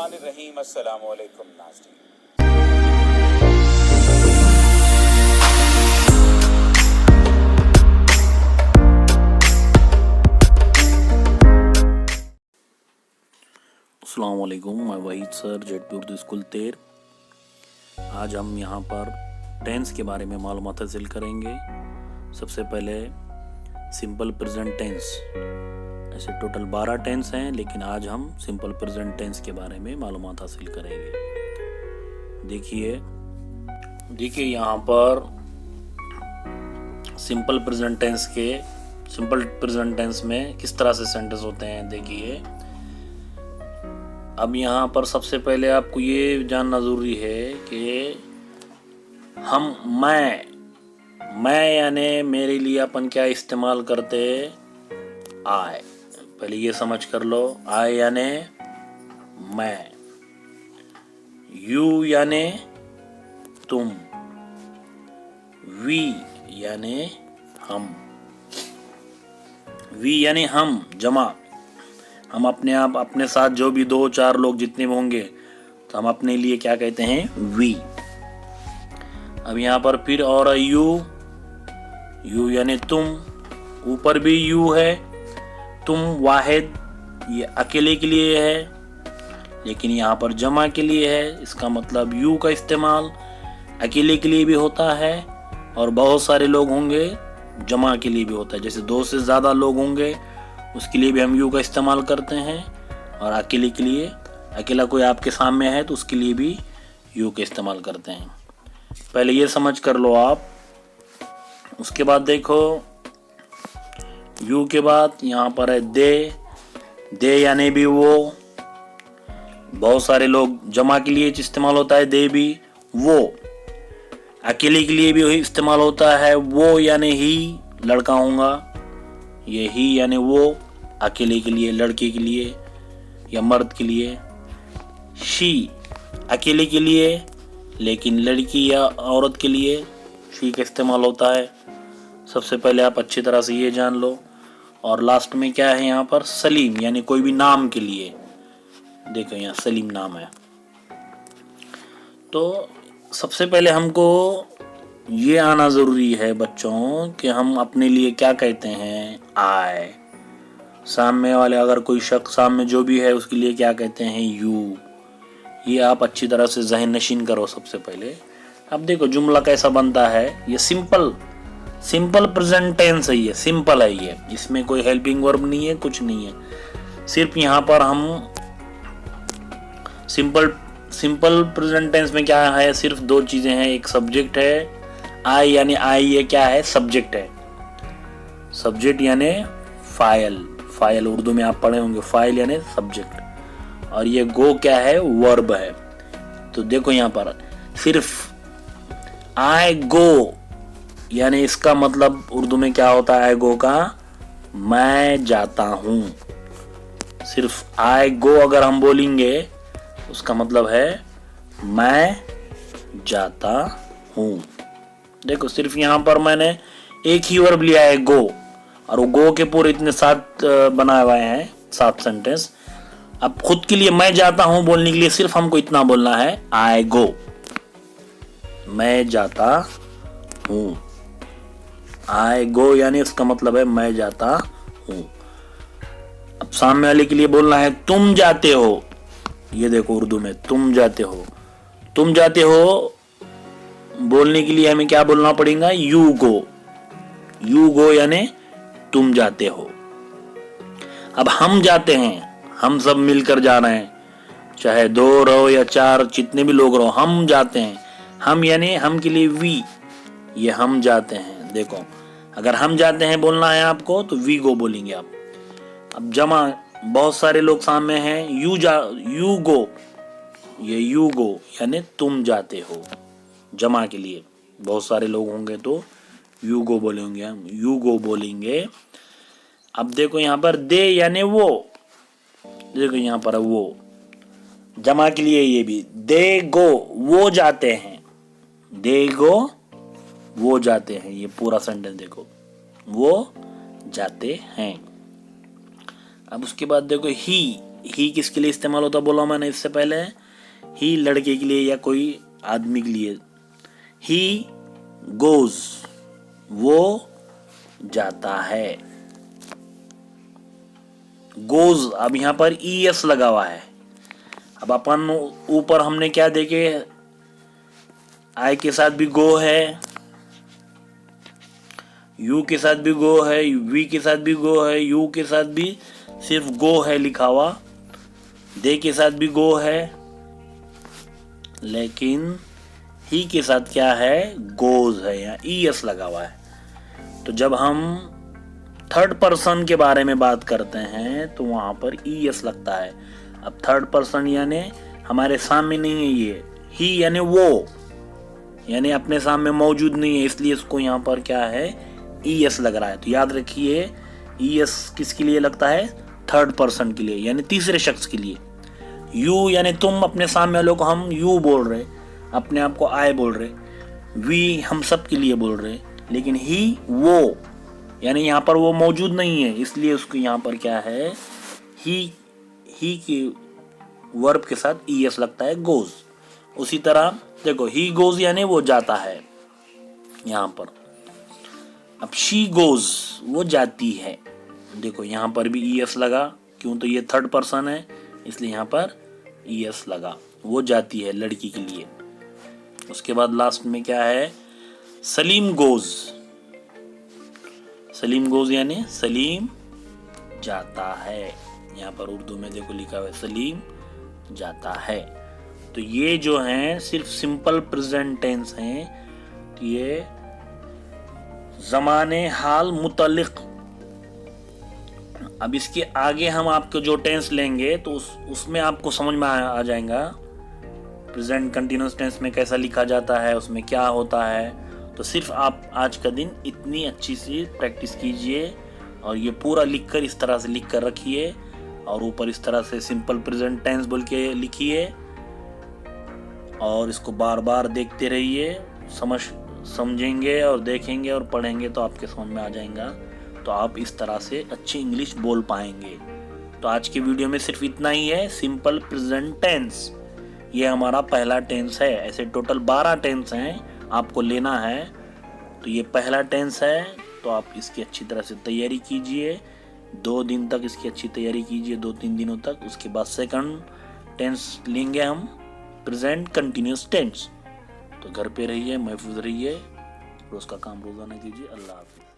बिस्मिल्लाहिर्रहमानिर्रहीम। अस्सलामु अलैकुम नाज़रीन। अस्सलाम वालेकुम, मैं Waheed sir, Z Urdu school तेर। आज हम यहाँ पर टेंस के बारे में मालूमात हासिल करेंगे। सबसे पहले सिंपल प्रेजेंट टेंस। ऐसे टोटल 12 टेंस हैं, लेकिन आज हम सिंपल प्रेजेंट टेंस के बारे में मालूमात हासिल करेंगे। देखिए यहाँ पर सिंपल प्रेजेंट टेंस में किस तरह से सेंटेंस होते हैं। देखिए अब यहाँ पर सबसे पहले आपको ये जानना ज़रूरी है कि मैं यानी मेरे लिए अपन क्या इस्तेमाल करते, आए। पहले ये समझ कर लो, आए यानी मैं, यू यानी तुम, वी यानी हम, यानी हम जमा। हम अपने साथ जो भी 2-4 लोग जितने भी होंगे तो हम अपने लिए क्या कहते हैं, वी। अब यहाँ पर फिर और यू यानी तुम, ऊपर भी यू है, तुम वाहिद ये अकेले के लिए है, लेकिन यहाँ पर जमा के लिए है। इसका मतलब यू का इस्तेमाल अकेले के लिए भी होता है और बहुत सारे लोग होंगे जमा के लिए भी होता है। जैसे 2 से ज़्यादा लोग होंगे उसके लिए भी हम यू का इस्तेमाल करते हैं, और अकेले के लिए, अकेला कोई आपके सामने है तो उसके लिए भी यू का इस्तेमाल करते हैं। पहले ये समझ कर लो आप। उसके बाद देखो यू के बाद यहाँ पर है दे यानी भी वो। बहुत सारे लोग जमा के लिए इस्तेमाल होता है दे भी। वो अकेले के लिए भी इस्तेमाल होता है, वो यानी ही, लड़का होगा ये ही यानी वो, अकेले के लिए, लड़के के लिए या मर्द के लिए। शी अकेले के लिए, लेकिन लड़की या औरत के लिए शी का इस्तेमाल होता है। सबसे पहले आप अच्छी तरह से ये जान लो। और लास्ट में क्या है यहाँ पर, सलीम यानी कोई भी नाम के लिए। देखो यहाँ सलीम नाम है। तो सबसे पहले हमको ये आना ज़रूरी है बच्चों कि हम अपने लिए क्या कहते हैं, आए। सामने वाले अगर कोई शख्स सामने जो भी है उसके लिए क्या कहते हैं, यू। ये आप अच्छी तरह से ज़हन नशीन करो सबसे पहले। अब देखो जुमला कैसा बनता है। ये सिंपल प्रेजेंट टेंस है, ये सिंपल है, ये इसमें कोई हेल्पिंग वर्ब नहीं है, कुछ नहीं है। सिर्फ यहाँ पर हम सिंपल प्रेजेंट टेंस में क्या है, सिर्फ 2 चीजें हैं। एक सब्जेक्ट है, आई यानी आई, ये क्या है, सब्जेक्ट है। सब्जेक्ट यानी फाइल उर्दू में आप पढ़े होंगे, फाइल यानी सब्जेक्ट। और ये गो क्या है, वर्ब है। तो देखो यहाँ पर सिर्फ आई गो यानी इसका मतलब उर्दू में क्या होता है, आई गो का मैं जाता हूं। सिर्फ आई गो अगर हम बोलेंगे उसका मतलब है मैं जाता हूं। देखो सिर्फ यहाँ पर मैंने एक ही वर्ब लिया है, गो, और वो गो के पूरे इतने 7 बनाए हुए हैं, 7 सेंटेंस। अब खुद के लिए मैं जाता हूं बोलने के लिए सिर्फ हमको इतना बोलना है, आई गो, मैं जाता हूं। आई गो यानी उसका मतलब है मैं जाता हूं। अब सामने वाले के लिए बोलना है तुम जाते हो। ये देखो उर्दू में तुम जाते हो बोलने के लिए हमें क्या बोलना पड़ेगा, यू गो यानी तुम जाते हो। अब हम जाते हैं, हम सब मिलकर जा रहे हैं, चाहे 2 रहो या 4, जितने भी लोग रहो, हम जाते हैं। हम यानी हम के लिए वी, ये हम जाते हैं। देखो अगर हम जाते हैं बोलना है आपको तो वी गो बोलेंगे आप। अब जमा, बहुत सारे लोग सामने हैं, यू गो, ये यू गो यानी तुम जाते हो। जमा के लिए बहुत सारे लोग होंगे तो यू गो बोलेंगे, हम यू गो बोलेंगे। अब देखो यहाँ पर दे यानी वो। देखो यहाँ पर वो जमा के लिए, ये भी दे गो, वो जाते हैं, दे गो वो जाते हैं। ये पूरा सेंटेंस देखो, वो जाते हैं। अब उसके बाद देखो ही ही किसके लिए इस्तेमाल होता बोला मैंने इससे पहले, ही लड़के के लिए या कोई आदमी के लिए। ही गोज वो जाता है, गोज। अब यहां पर ES लगा हुआ है। अब अपन ऊपर हमने क्या देखे, आई के साथ भी गो है, यू के साथ भी गो है, वी के साथ भी गो है, यू के साथ भी सिर्फ गो है लिखा हुआ, दे के साथ भी गो है, लेकिन ही के साथ क्या है, गोज है, यहाँ ES लगा हुआ है। तो जब हम थर्ड पर्सन के बारे में बात करते हैं तो वहां पर ES लगता है। अब थर्ड पर्सन यानी हमारे सामने नहीं है ये, ही यानी वो, यानी अपने सामने मौजूद नहीं है, इसलिए इसको यहाँ पर क्या है, ES लग रहा है। तो याद रखिए ES किसके लिए लगता है, थर्ड पर्सन के लिए, यानी तीसरे शख्स के लिए। यू यानी तुम अपने सामने वालों को हम यू बोल रहे, अपने आप को आई बोल रहे, वी हम सब के लिए बोल रहे, लेकिन ही वो, यानी यहाँ पर वो मौजूद नहीं है, इसलिए उसको यहाँ पर क्या है, ही के वर्ब के साथ ES लगता है, गोज। उसी तरह देखो ही गोज यानी वो जाता है यहाँ पर। अब शी गोज वो जाती है, देखो यहाँ पर भी ES लगा, क्यों, तो ये थर्ड पर्सन है इसलिए यहाँ पर ES लगा, वो जाती है लड़की के लिए। उसके बाद लास्ट में क्या है, सलीम गोज, सलीम गोज यानी सलीम जाता है, यहाँ पर उर्दू में देखो लिखा हुआ है सलीम जाता है। तो ये जो हैं सिर्फ सिंपल प्रेजेंट टेंस हैं, तो ये ज़माने हाल मुतल्लिक। अब इसके आगे हम आपको जो टेंस लेंगे तो उसमें आपको समझ में आ जाएगा प्रेजेंट कंटिन्यूअस टेंस में कैसा लिखा जाता है, उसमें क्या होता है। तो सिर्फ आप आज का दिन इतनी अच्छी सी प्रैक्टिस कीजिए और ये पूरा लिखकर इस तरह से लिख कर रखिए और ऊपर इस तरह से सिंपल प्रेजेंट टेंस बोल के लिखिए और इसको बार बार देखते रहिए। समझेंगे और देखेंगे और पढ़ेंगे तो आपके समझ में आ जाएगा, तो आप इस तरह से अच्छी इंग्लिश बोल पाएंगे। तो आज की वीडियो में सिर्फ इतना ही है, सिंपल प्रेजेंट टेंस ये हमारा पहला टेंस है। ऐसे टोटल 12 टेंस हैं, आपको लेना है। तो ये पहला टेंस है, तो आप इसकी अच्छी तरह से तैयारी कीजिए, 2 दिन तक इसकी अच्छी तैयारी कीजिए, 2-3 दिनों तक। उसके बाद सेकंड टेंस लेंगे हम, प्रेजेंट कंटिन्यूअस टेंस। तो घर पे रहिए, महफूज रहिए, रोज का काम रोजाना कीजिए। अल्लाह हाफिज़।